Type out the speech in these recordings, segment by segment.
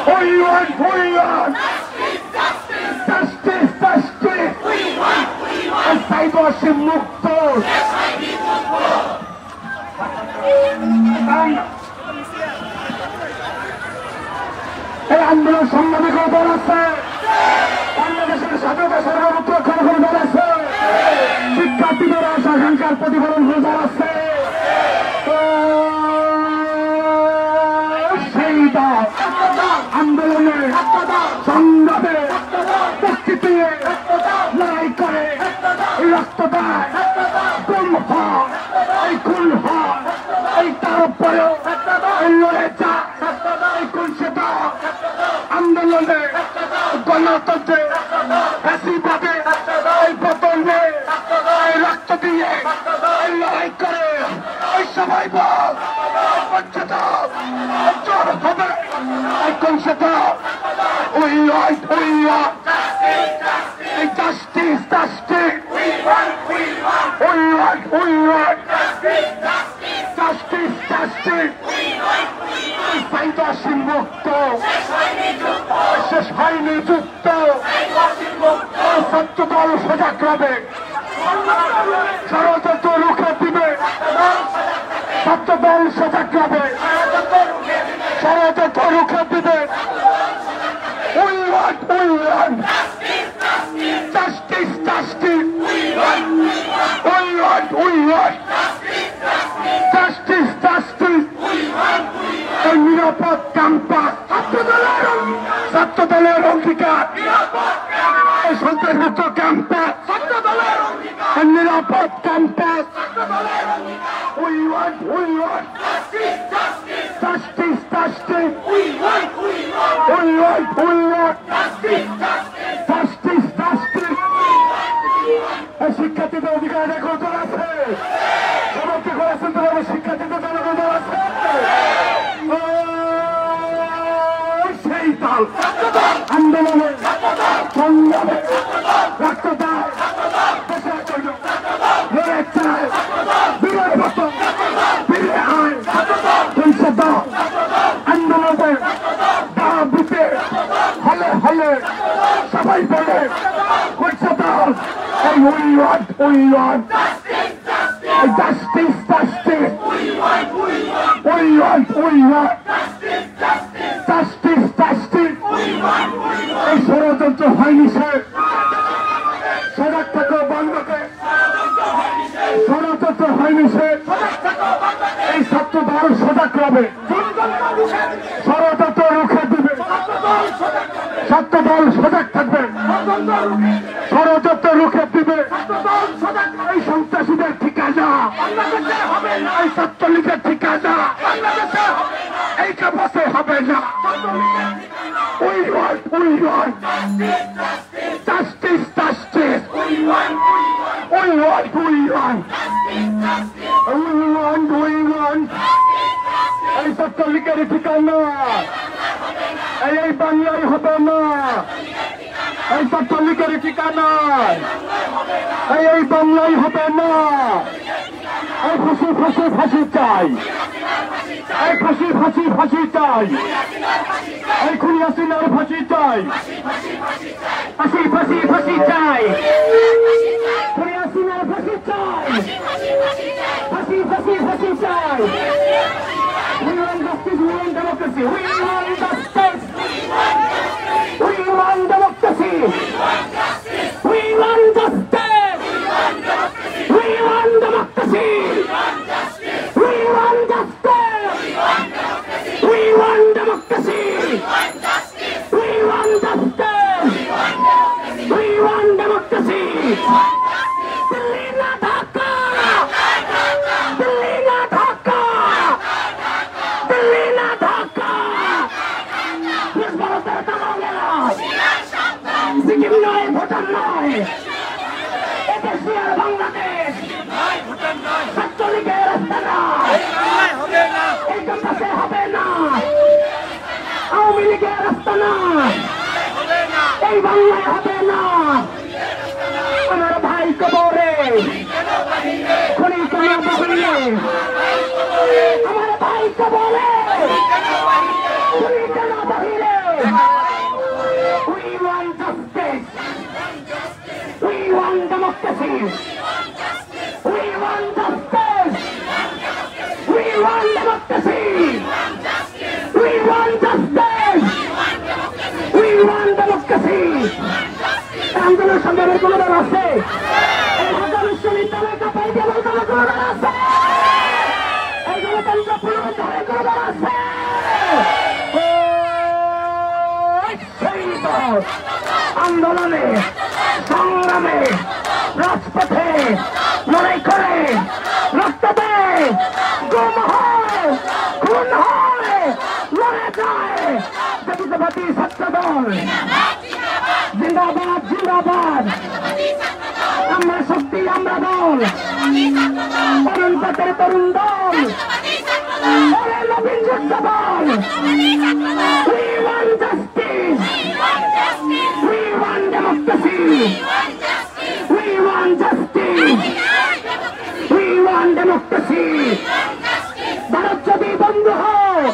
We want justice, justice. Said Wasim মুক্ত। এই আন্দোলন সম্মানে কোনো দল আছে? বাংলাদেশের স্বাধীনতা সার্বভৌমত্ব রক্ষার কোনো দল আছে? শিক্ষার্থীদের আশা আকাঙ্ক্ষার প্রতিফলন কোনো দল আছে? সেই দল আন্দোলনে সংগ্রামে উপস্থিতি লড়াই করে রক্ত দেয়, গুম হয়, এই খুন হয়, এই তার উপরেও লড়ে যায়, এই খুন সেটা আন্দোলনে গণতন্ত্রে ফ্যাসিবাদে এই পতনে এই রক্ত দিয়ে এই লড়াই করে এই সবাই বল জোর হবে এই খুন সেটা ওই justice, justice. We want justice, justice. Said Wasim মুক্ত। শেষ হয়নি যুদ্ধ। ছাত্র দল সজাগ হবে, ষড়যন্ত্র রুখে দিবে। ছাত্র দল সজাগ হবে, ষড়যন্ত্র রুখে দিবে। We want justice, justice. We want justice, justice. এই নিরাপদ ক্যাম্পাস ছাত্র দলের অঙ্গীকার, এই সন্ত্রাসমুক্ত ক্যাম্পাস নিরাপদ campus. We want justice, justice. We want justice, justice. শিক্ষার্থীদের অধিকার এখন দল আছে, সমাপ্তি করেছেন তারা শিক্ষার্থীদের জনগণ দল আছে। সেই দল আন্দোলনে সংগ্রামে রক্ত দেয়, দেশের জন্য লড়ে চায়, বীরের মতো ফিরে আয়। তুলছে দল আন্দোলনে দাবিতে হলে হলে সবাই বলে করছে দল এই we want justice, justice. We want justice, justice. এই ষড়যন্ত্র হয়নি সে সজাগ থাকো বাংলাকে, ষড়যন্ত্র হয়নি সে এই ছাত্র দল সজাগ হবে, ষড়যন্ত্র রুখে দিবে। ছাত্র দল সজাগ থাকবে, ষড়যন্ত্র রুখে দিবে। এই সন্ত্রাসীদের ঠিকানা, এই ছাত্রলীগের ঠিকানা এই ক্যাম্পাসে হবে না। We want justice, justice. We want এই ছাত্রলীগের ঠিকানা এই বাংলায় হবে না। এই ছাত্রলীগের ঠিকানা এই বাংলায় হবে না। এই ফাঁসি চাই, এই ফাঁসি চাই, এই খুনি হাসিনার ফাঁসি চাই, ফাঁসি চাই, খুনি হাসিনার ফাঁসি চাই, ফাঁসি চাই। We want justice, we want democracy, we want justice, we want democracy, we want justice, we want democracy, we want justice, we want democracy, we want justice, we want democracy. Delhi na Dhaka, Delhi na Dhaka, Delhi na Dhaka. Yes, Bharat Tamangela. Sikkim নয়, ভুটান নয়, এদেশের বাংলাদেশ ছাত্রলীগের রাস্তা নয়, এই ক্যাম্পাসে হবে না। আওয়ামী লীগের রাস্তা নয়, এই বাংলায় হবে না। আমার ভাই কবরে খুনি কেন বাহিরে, আমার ভাই কবরে খুনি কেন বাহিরে। justice. We want justice. We want democracy. We want justice. We want democracy. আন্দোলন সংগ্রামের কোনো দল আছে? এই ঢাকা বিশ্ববিদ্যালয় কাপাই দেওয়ার কোনো দল আছে? এই গণতন্ত্র পুনরুদ্ধারের কোনো দল আছে? সেই দল আন্দোলনে সংগ্রামে রাজপথে লড়াই করে রক্ত দেয়, গুম হয়, খুন হয়, লড়ে যায়। জাতীয়তাবাদী ছাত্র দল জিন্দাবাদ, জিন্দাবাদ। আমরা শক্তি, আমরা দল, তরুণ পথের তরুণ দল, নবীন যুদ্ধ দল। We want justice. We want democracy. We want justice. We want democracy. Bharat যদি বন্ধ হয়,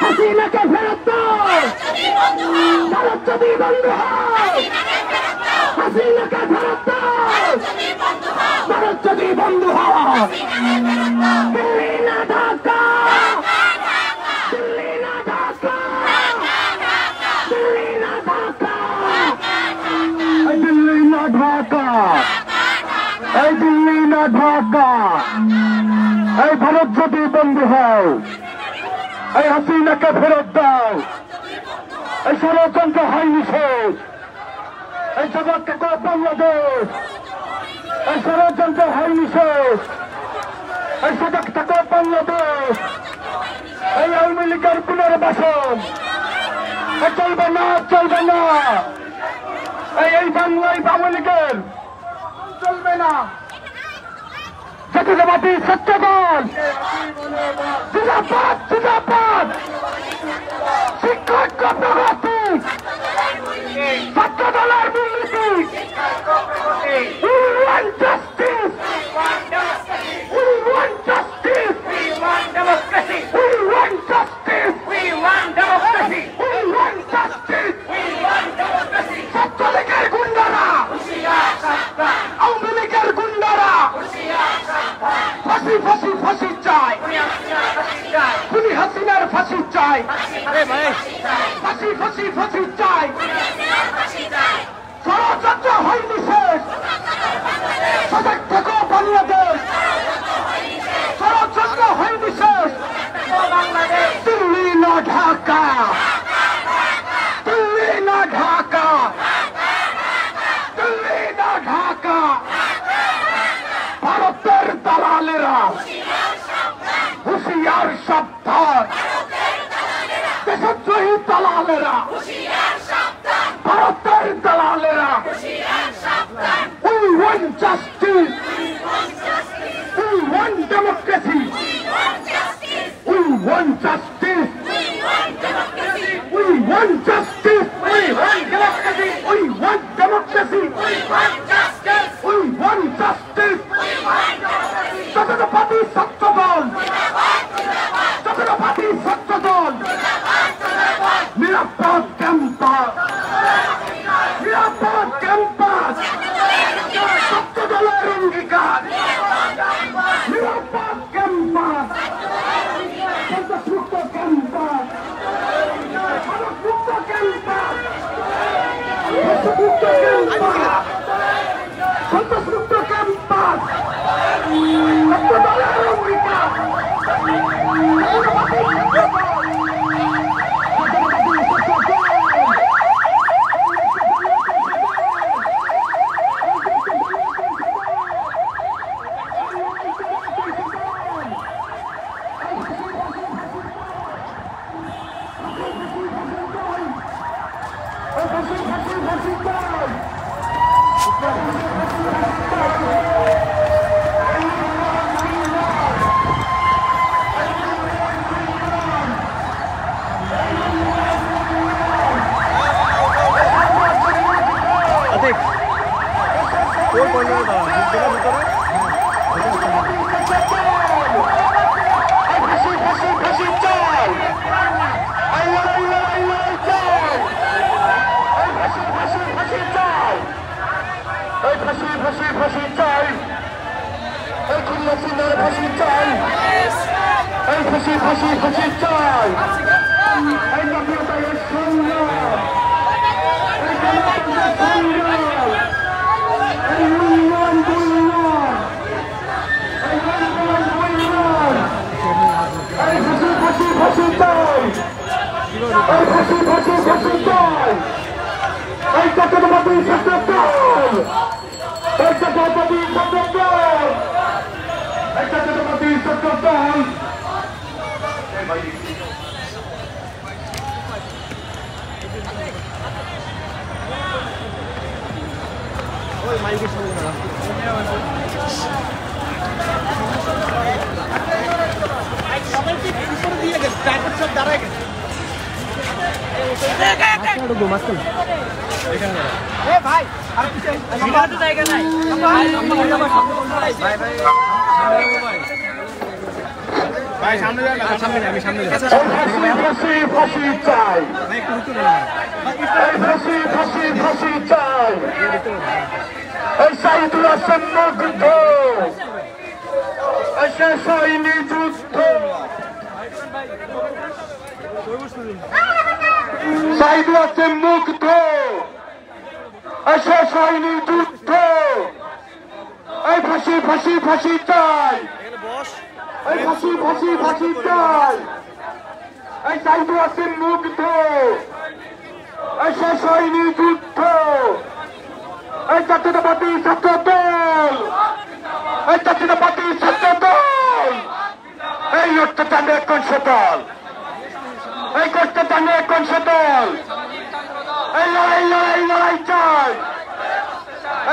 হাসিনাকে ফেরত দাও। ভারত যদি বন্ধ হয়, হাসিনাকে ফেরত দাও। ভারত যদি বন্ধ হয়, দিল্লি না ঢাকা, দিল্লি না ঢাকা, দিল্লি না ঢাকা, দিল্লি না ঢাকা, এই দিল্লি না ঢাকা। এই ভারত যদি বন্ধ হয়, এই হাসিনাকে ফেরত দাও। এই ষড়যন্ত্র হয়নি শেষ। এই জগৎকে বাংলাদেশ, এই ষড়যন্ত্র হয়নি শেষ। এই সজাগ থাকো বাংলাদেশ। এই আওয়ামী লীগের পুনর্বাসন চলবে না, চলবে না। এই বাংলায় আওয়ামী লীগের চলবে না। জাতীয়তাবাদী ছাত্র দল জিন্দাবাদ, জিন্দাবাদ। শিক্ষক কর্মরত ছাত্র দলের দুর্নীতি। We want justice. We want justice. We want democracy. We want justice. We want democracy. We want justice. We want democracy. ছাত্রলীগের গুন্ডারা, আওয়ামী লীগের গুন্ডারা ফাঁসি, ফাঁসি, ফাঁসি চাই। খুনি হাসিনার ফাঁসি চাই। ফাঁসি, ফাঁসি, ফাঁসি চাই। ষড়যন্ত্র হয়নি শেষ। সজাগ থাকো বাংলাদেশ। ষড়যন্ত্র হয়নি শেষ। দিল্লি না ঢাকা, দিল্লি না ঢাকা, দিল্লি না ঢাকা। ভারতের দালালেরা হুঁশিয়ার সাবধান। দেশদ্রোহী দালালেরা, ভারতের দালালেরা। We want justice. We want democracy. We want justice. We want justice. We want democracy. We want democracy. We want justice. We want justice. জাতীয়তাবাদী ছাত্র দল, জাতীয়তাবাদী ছাত্র দল। নিরাপদ ক্যাম্পাস, নিরাপদ ক্যাম্পাস। ছাত্র দলের অঙ্গীকার। নিরাপদ ক্যাম্পাস, সন্ত্রাসমুক্ত ক্যাম্পাস, মাদকমুক্ত ক্যাম্পাস, মুক্ত ক্যাম্পাস, সন্ত্রাসমুক্ত ক্যাম্পাস। ছাত্র দলের অঙ্গীকার। ফাঁসি হাসিনার ফাঁসি চাই, এই ফাঁসি ফাঁসি ফাঁসি চাই, এই জাতীয়তার সংগ্রাম, এই গণতন্ত্রের সংগ্রাম, এই উন্নয়ন উন্নয়ন, এই উন্নয়ন উন্নয়ন, এই ফাঁসি ফাঁসি ফাঁসি চাই, এই ফাঁসি ফাঁসি ফাঁসি চাই, এই জাতীয়তাবাদী ছাত্র দল, এই জাতীয়তাবাদী ছাত্র দল, এই জাতীয়তাবাদী ছাত্র দল। জায়গা নাই ভাই, সামনে আমি সামনে ফাঁসি ফাঁসি চাই, ফাঁসি ফাঁসি ফাঁসি চাই, এই সাইদুল হাসান মুগ্ধ, শেষ হয়নি যুদ্ধ, সাইদুল হাসান মুগ্ধ, শেষ হয়নি যুদ্ধ, এই ফাঁসি ফাঁসি ফাঁসি চাই, এই ফাঁসি ফাঁসি ফাঁসি চাই, এই সাইদুল হাসান মুগ্ধ, শেষ হয়নি যুদ্ধ, এই জাতীয়তাবাদী ছাত্র দল, এই জাতীয়তাবাদী ছাত্র দল, এই লড়তে টানে কোন দল, এই করতে টানে কোন দল, এই লড়াই লড়াই লড়াই চাই,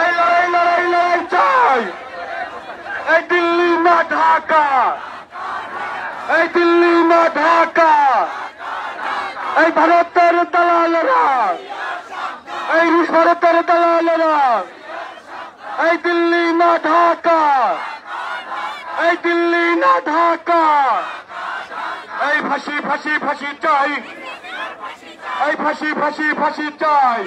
এই লড়াই লড়াই লড়াই চাই, এই দিল্লি না ঢাকা, এই দিল্লি না ঢাকা, এই ভারতের দালালেরা, এই রুশ ভারতের দালালেরা, এই দিল্লি না ঢাকা, এই দিল্লি না ঢাকা, এই ফাঁসি ফাঁসি ফাঁসি চাই, এই ফাঁসি ফাঁসি ফাঁসি চাই,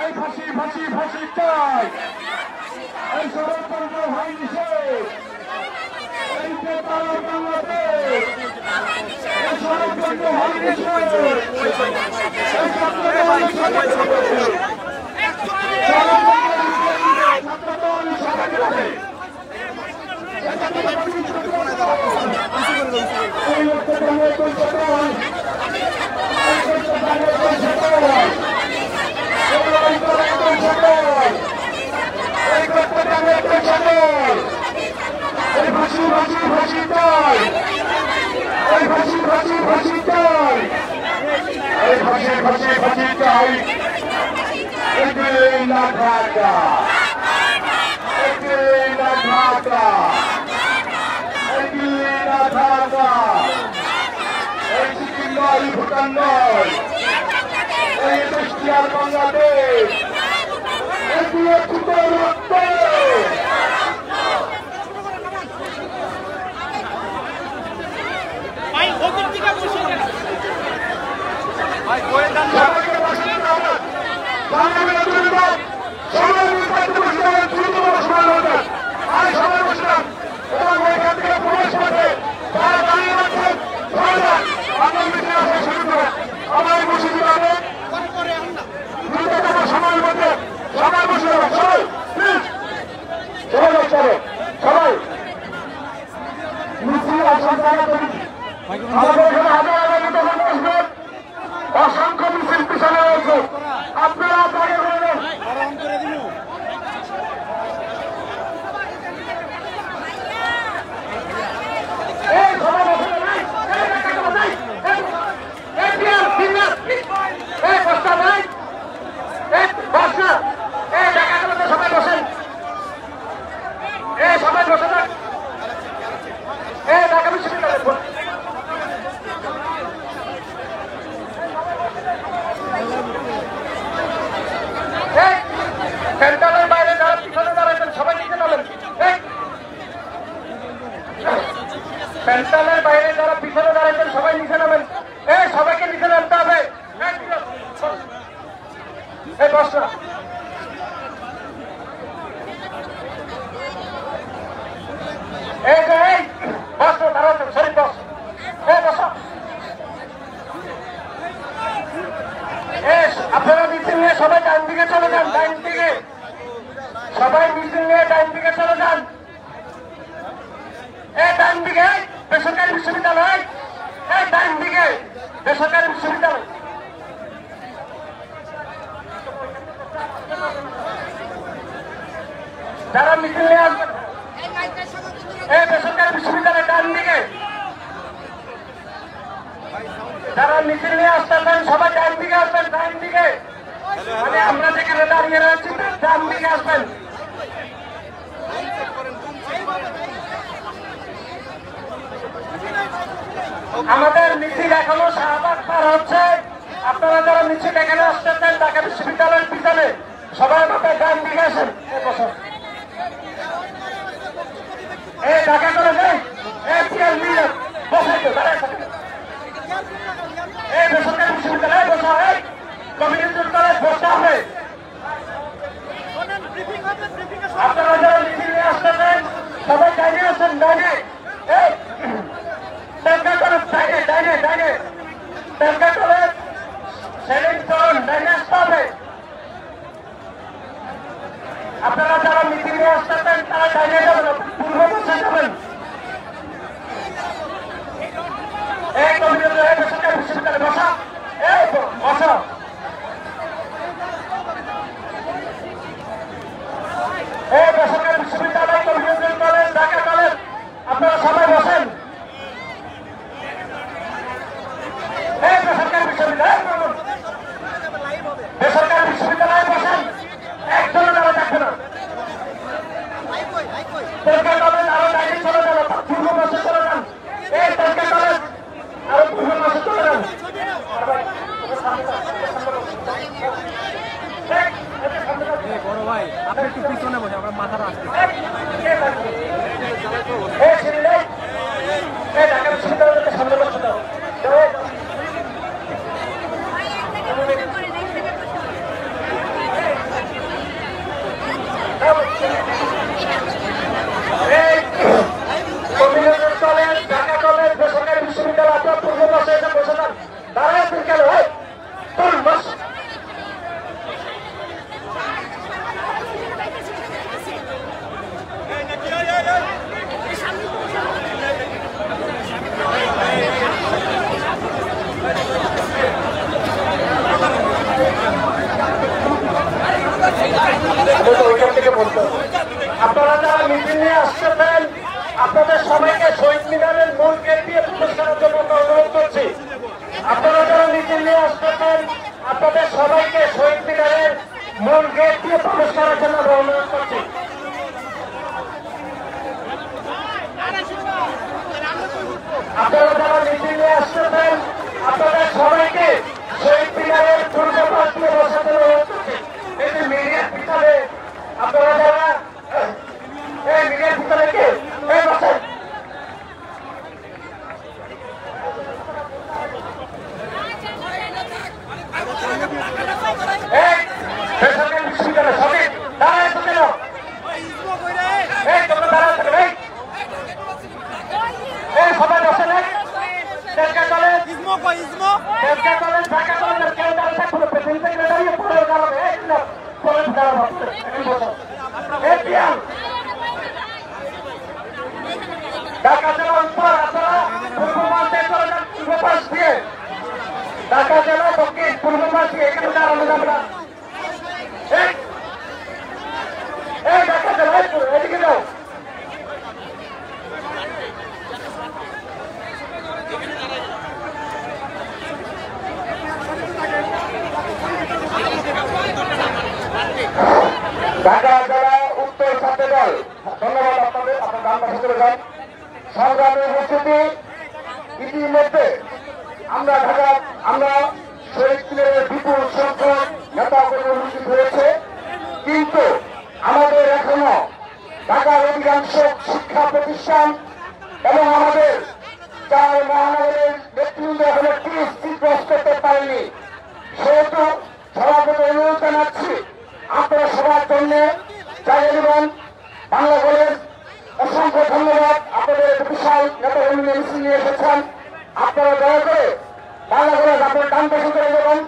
এই ফাঁসি ফাঁসি ফাঁসি চাই, এই ষড়যন্ত্র হয়নি শেষ, এই বেতার বাংলাদেশ, এই ষড়যন্ত্র হয়নি শেষ, এই ছাত্রদল ফাঁসি ফাঁসি ফাঁসি চাই, এই ফাঁসি ফাঁসি ফাঁসি চাই, এই ফাঁসি ফাঁসি ফাঁসি চাই, এই দিল্লি না ঢাকা, এই দিল্লি না ঢাকা, এই দিল্লি না ঢাকা, এই সিকিম নয় ভুটান নয়, এই দেশটি আর বাংলাদেশ, এগুলো ছোট রক্ত, অসংখ্য মিছিল পিছনে রয়েছে, আপনারা জায়গা করবেন। সবাই বসেন, সবাই বসে যান, ঢাকা বিশ্ববিদ্যালয় সেন্টারের বাইরে যারা পিছনে দাঁড়াবেন সবাই নিচে নামেন, সেন্টারের বাইরে যারা পিছনে দাঁড়াবেন সবাই নিচে নামেন, সবাইকে নিচে নামতে হবে, বসরা চলে যান, ডাইন দিকে সবাই মিছিল নিয়ে ডাইন দিকে চলে যান। এই ডাইন দিকে বেসরকারি বিশ্ববিদ্যালয়, এই ডাইন দিকে বেসরকারি বিশ্ববিদ্যালয়। যারা মিছিল নিয়ে আসবেন এই বেসরকারি বিশ্ববিদ্যালয় ডান দিকে, যারা মিছিল নিয়ে আসতেছেন সবাই ডান দিকে আসবেন, ডান দিকে মানে আমরা যেখানে দাঁড়িয়ে রয়েছি ডান দিকে আসবেন। আমাদের মিছিল এখনো শাহবাগ পার হচ্ছে। আপনারা যারা মিছিল এখানে আসতেছেন ঢাকা বিশ্ববিদ্যালয়ের পিছনে সবাই আমাদের ডান দিকে আসেন। এই ঢাকা কলেজে এই পিয়ার মিলে বসাই তো দাঁড়ায় থাকে। এই বেসরকারি বিশ্ববিদ্যালয়ে বসা হয়, কমিউনিটি কলেজ বসতে হবে। আপনারা যারা মিছিল নিয়ে আসতেছেন সবাই ডাইনে আসেন, ডাইনে। এই ঢাকা কলেজ ডাইনে, ডাইনে, ডাইনে। ঢাকা কলেজ সেলিং চলুন, ডাইনে আসতে হবে। আপনারা যারা মিছিল নিয়ে আসতেছেন তারা ডাইনে যাবেন, পূর্ব পাশে যাবেন। এই কমিউনিটি বেসরকারি বিশ্ববিদ্যালয়ে বসা, এই বসা। এই বেসরকারি বিশ্ববিদ্যালয় কমিউনিটি কলেজ ঢাকা কলেজ আপনারা সবাই বসেন। এই বেসরকারি বিশ্ববিদ্যালয়, বেসরকারি বিশ্ববিদ্যালয়ে বসেন, একজনও তারা দেখবে না। ঢাকা কলেজ আরো ডাইনে চলে যান, পূর্ব পাশে চলে যান। এই ঢাকা কলেজ আরো পূর্ব পাশে চলে যান। বড় ভাই আপনি একটু পিছনে বসে আমরা মাথাটা আসতে ঢাকা বিশ্ববিদ্যালয়ের সামনে বসে দাও। কমিউনিটি কলেজ ঢাকা কলেজ বেসরকারি বিশ্ববিদ্যালয় আপনার পূর্ব পাশে এসে বসে যান। দাঁড়ায় আছেন কেন? তোর বস। আপনারা যারা মিছিল নিয়ে আসতেছেন আপনাদের সবাইকে শহীদ মিনারের মূল গেট দিয়ে প্রবেশ করার জন্য অনুরোধ করছি। আপনারা যারা মিছিল নিয়ে আসতেছেন আপনাদের সবাইকে শহীদ মিনারের মূল গেট দিয়ে প্রবেশ করার জন্য অনুরোধ করছি। আপনারা যারা মিছিল নিয়ে আসতেছেন আপনাদের সবাইকে শহীদ মিনারের পূর্ব পাশ দিয়ে বসার জন্য অনুরোধ করছি। এই যে মিডিয়ার পিছনে আপনারা যারা এই মিডিয়ার পিছনে কে এই বসেন। এই বেসরকারি বিশ্ববিদ্যালয় সবাই দাঁড়ায় তো কেন? এই তোমরা দাঁড়ায় থাকেন। এই সবাই বসেন। ঢাকা কলেজ ঢাকা কলেজ ঢাকা কলেজের কেউ দাঁড়িয়ে থাকবে না, প্রেসিডেন্ট সেক্রেটারি পরে দাঁড়াবে। এই না পরে দাঁড়াবে। এই পিয়ার ঢাকা জেলা উত্তর আপনারা পূর্ব পাশ দিয়ে চলে যান, পূর্ব পাশ দিয়ে ঢাকা জেলা দক্ষিণ পূর্ব পাশ দিয়ে এখানে দাঁড়ানো যাবে না। এই ঢাকা জেলা এদিকে যাও। ঢাকা জেলা উত্তর ছাত্র দল, ধন্যবাদ আপনাদের। আপনার গান পাশে চলে যান। সংগ্রামী উপস্থিতি, ইতিমধ্যে আমরা শহীদ মিনারের বিপুল সংখ্যক নেতা কর্মী উপস্থিত হয়েছে, কিন্তু আমাদের এখনো ঢাকার অধিকাংশ শিক্ষা প্রতিষ্ঠান এবং আমাদের 4 মহানগরের নেতৃবৃন্দ এখনো স্থির করতে পারেনি। সেহেতু সভাপতি অনুরোধ জানাচ্ছি আপনারা সবার জন্য জায়গা দেবেন। বাংলা কলেজ অসংখ্য ধন্যবাদ, আপনাদের বিশাল নেতা কর্মী মিছিল নিয়ে এসেছেন। আপনারা দয়া করে বাংলা কলেজ আপনার ডান পাশে চলে যাবেন,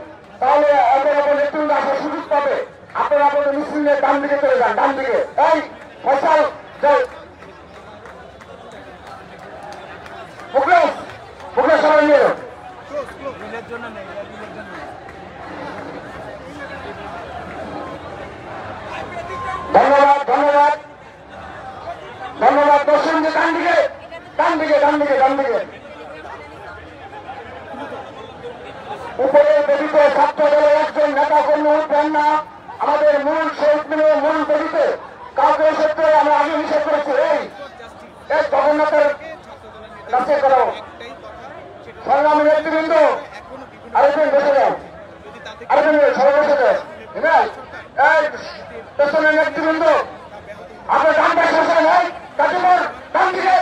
তাহলে অপর নেতৃবৃন্দ আসার সুযোগ পাবে। আপনারা আপনাদের মিছিল নিয়ে ডান দিকে চলে যান, ডান দিকে। এই ফয়সাল যাও, মুখলেশ মুখলেশ সবাই নিয়ে যাও। ধন্যবাদ ধন্যবাদ ধন্যবাদ। দর্শন যে ডান দিকে ডান দিকে ডান দিকে ডান দিকে। উপরে বেদিত ছাত্র দলের একজন নেতা কর্মী উঠবেন না আমাদের মূল শহীদ মিলে মূল বেদিতে কাউকে ক্ষেত্রে আমরা আগে নিষেধ করেছি। এই জগন্নাথের কাছে করো সংগ্রামী নেতৃবৃন্দ, আরেকজন বসে যাও, আরেকজন সবাই বসে যাও। এই পেছনের নেতৃবৃন্দ আপনার ডান পাশে বসে নাই কাটিমোর ডান দিকে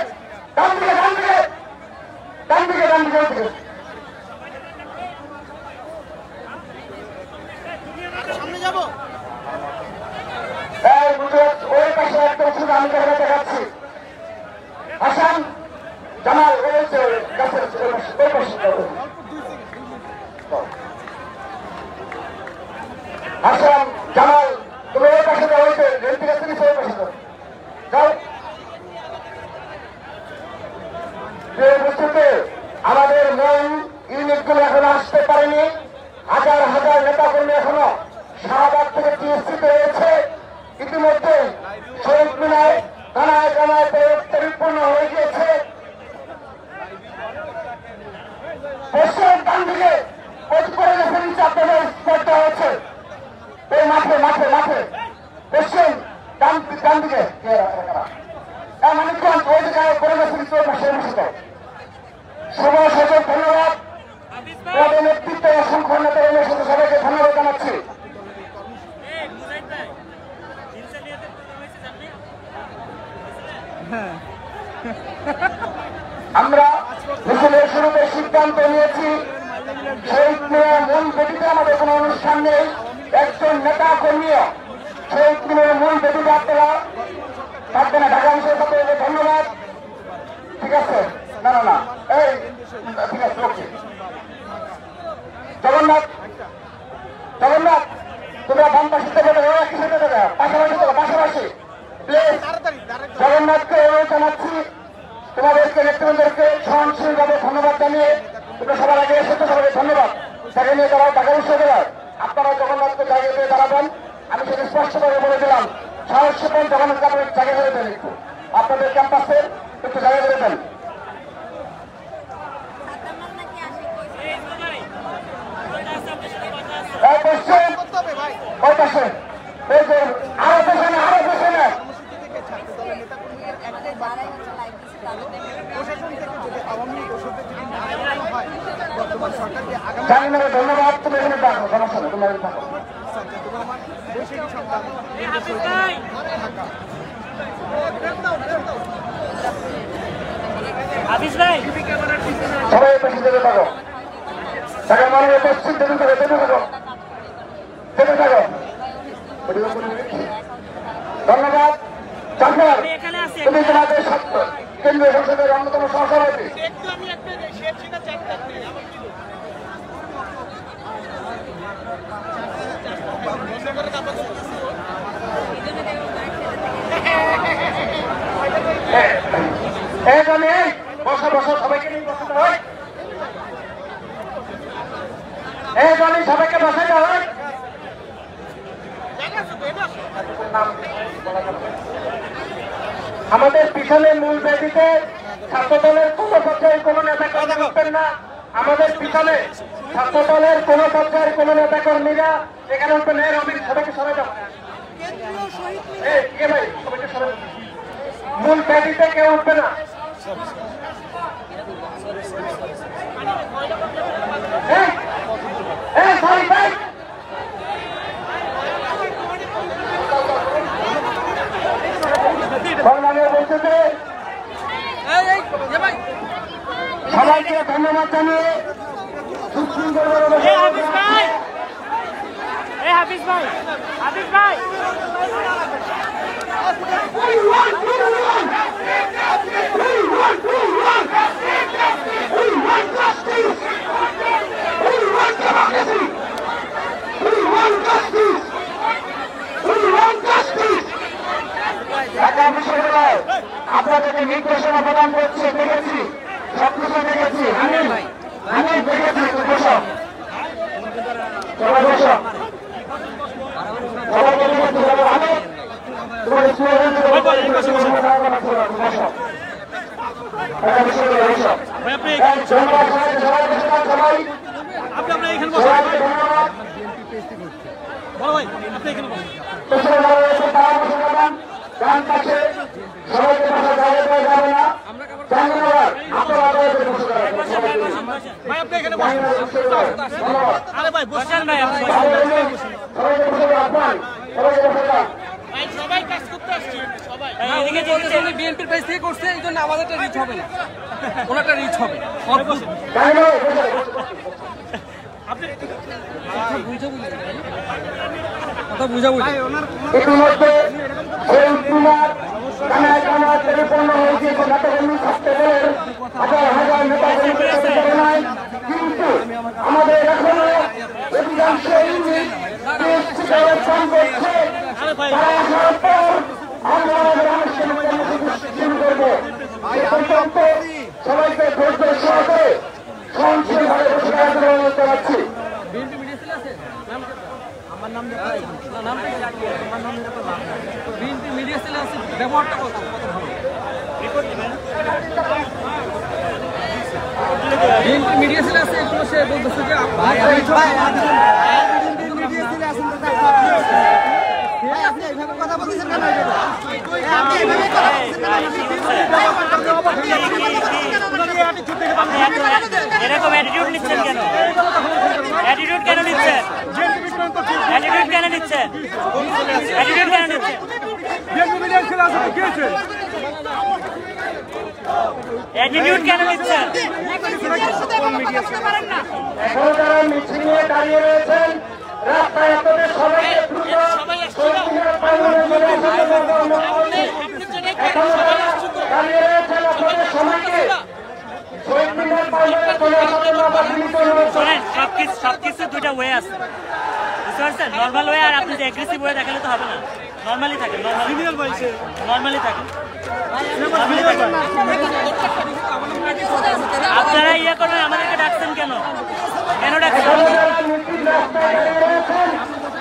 ডান দিকে ডান দিকে ডান দিকে ডান দিকে দিকে। সামনে যাবো। এই গুজরাট ওই পাশে একদম শুধু আমি দেখাচ্ছি। হাসান জামাল রয়েছে গাছের ওই পাশে। হাসান জামাল তুমি ওই পাশে যাও, হয়েছে রেল থেকে তুমি ওই পাশে যাও যাও। যে বস্তুতে আমাদের মূল ইউনিটগুলো এখনো আসতে পারেনি। হাজার হাজার নেতা কর্মী এখনো শাহবাগ থেকে টিএসসিতে রয়েছে। ইতিমধ্যে শহীদ মিনার কানায় কানায় পরিপূর্ণ হয়ে গিয়েছে। পশ্চিম ডান দিকে করে গেছে নিচে আপনাদের স্পর্ধা হয়েছে। এই মাঠে মাঠে মাঠে পশ্চিম ডান দিকে মানিকগঞ্জ ওই জায়গায় করে গেছে নিচে পাশে বসে। শুভ সচেত ধন্যবাদ। আমাদের নেতৃত্বে অসংখ্য নেতা সাথে সবাইকে ধন্যবাদ জানাচ্ছি। আমরা মিছিলের শুরুতে সিদ্ধান্ত নিয়েছি শহীদ মিনার মূল বেদিতে আমাদের কোনো অনুষ্ঠান নেই। একজন নেতা কর্মীও শহীদ মিনারের মূল বেদিতে আপনারা থাকবেন না। ঢাকা অংশের সাথে ধন্যবাদ। ঠিক আছে, না না না এই ঠিক আছে ওকে। জগন্নাথ জগন্নাথ তোমরা বাম পাশে একই সাথে দেবে পাশাপাশি পাশাপাশি প্লিজ। জগন্নাথকে অনুরোধ জানাচ্ছি তোমাদেরকে নেতৃবৃন্দকে সহনশীলভাবে ধন্যবাদ জানিয়ে তোমরা সবার আগে এসেছো, সবাইকে ধন্যবাদ। জায়গা নিয়ে দাঁড়াও, ঢাকা বিশ্ববিদ্যালয় আপনারা জগন্নাথকে জায়গা দিয়ে দাঁড়াবেন। আমি সেটা স্পষ্টভাবে বলে দিলাম, সাহসীপন জগন্নাথকে আপনাদের জায়গা করে দেন, একটু আপনাদের ক্যাম্পাসের একটু জায়গা করে দেন। ওই পাশে আরো পেছনে আরো পেছনে জানি না। ধন্যবাদ। তুমি এখানে থাকো, সমস্যা নেই, তুমি এখানে থাকো। সবাই পেছনে যেতে থাকো। ঢাকা মাননীয় পশ্চিম যেতে থাকো, যেতে থাকো, যেতে থাকো। ধন্যবাদ। জাফর তুমি তোমাদের কেন্দ্রীয় সংসদের অন্যতম সহসভাপতি। এখানে বসা বসা সবাইকে নিয়ে বসাতে হয়। এখানে সবাইকে বসাতে হয়। আমাদের পিছনে মূল বেদিতে ছাত্রদলের কোন পর্যায়ে কোন নেতা কর্মী উঠবেন না। আমাদের পিছনে ছাত্রদলের কোন পর্যায়ের কোন নেতা কর্মীরা এখানে উঠবেন। সবাইকে সরে যাও, ভাই সবাইকে সরে। মূল বেদিতে কেউ উঠবে না। সবাইকে ধন্যবাদ জানিয়ে হাফিজ ভাই হাফিজ ভাই ঘোষণা প্রদান করছে দেখেছি, সবকিছু দেখেছি। আমি দেখেছি, বসব সবাই বসব সবাইকে দেখেছি। আমি তোমার স্লোগান ডান পাশে সবাইকে বসা জায়গা দেওয়া যাবে না। ধন্যবাদ। আপনারা সবাইকে বসে বিএনপির পেজ থেকে করছে, এই জন্য আমাদেরটা রিচ হবে না, ওনারটা রিচ হবে। ইতিমধ্যে পরিপূর্ণ হয়েছে নেতাকর্মী থাকতে গেলে হাজার হাজার নেতাকর্মী নাই, কিন্তু আমাদের এখনো অধিকাংশ শুরু করবো। এ পর্যন্ত সবাইকে ধৈর্য সহকারে সহনশীলভাবে বসে অনুরোধ করাচ্ছি। বিএনপি মিডিয়া সেলে আছে, ব্যবহারটা কত ভালো। বিএনপি মিডিয়া সেলে আছে, এগুলো সে বলতেছে যে আপনি এইভাবে কথা বলতেছেন কেন? এরকম অ্যাটিটিউড নিচ্ছেন কেন? অ্যাটিটিউড কেন নিচ্ছেন? অ্যাটিটিউড কেন নিচ্ছেন? অ্যাটিটিউড কেন নিচ্ছেন? অ্যাটিটিউড কেন নিচ্ছেন? এখন যারা মিছিল নিয়ে দাঁড়িয়ে রয়েছেন রাস্তায়, আপনাদের সবাইকে দাঁড়িয়ে রয়েছেন, আপনাদের সবাইকে সবকিছু দুইটা ওয়ে আছে, বুঝতে পারছেন? নর্মাল ওয়ে আর আপনি যে এগ্রেসিভ ওয়ে দেখালে তো হবে না। নর্মালি থাকেন, নর্মালি থাকেন। আপনারা ইয়ে করবেন, আমাদেরকে ডাকছেন কেন? কেন ডাকছেন?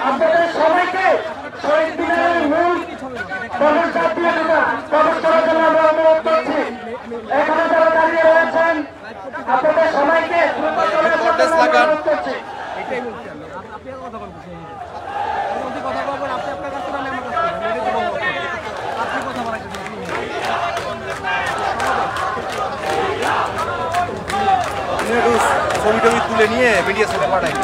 আপনাদের সবাইকে শহীদ মিনারের মূল কবরস্থান দিয়ে কবর করার জন্য আমরা অনুরোধ করছি। এখানে যারা দাঁড়িয়ে রয়েছেন আপনাদের সবাইকে অনুরোধ করছি। ছবি টবি তুলে নিয়ে মিডিয়া সেলে পাঠাই।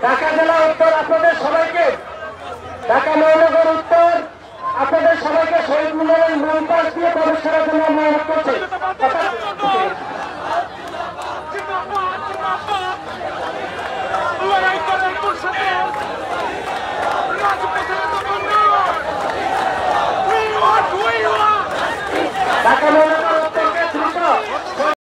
ঢাকা জেলা উত্তর আপনাদের সবাইকে, ঢাকা মহানগর উত্তর আপনাদের সবাইকে শহীদ মিনারের মূল পাশ দিয়ে প্রবেশ করার জন্য অনুরোধ করছি।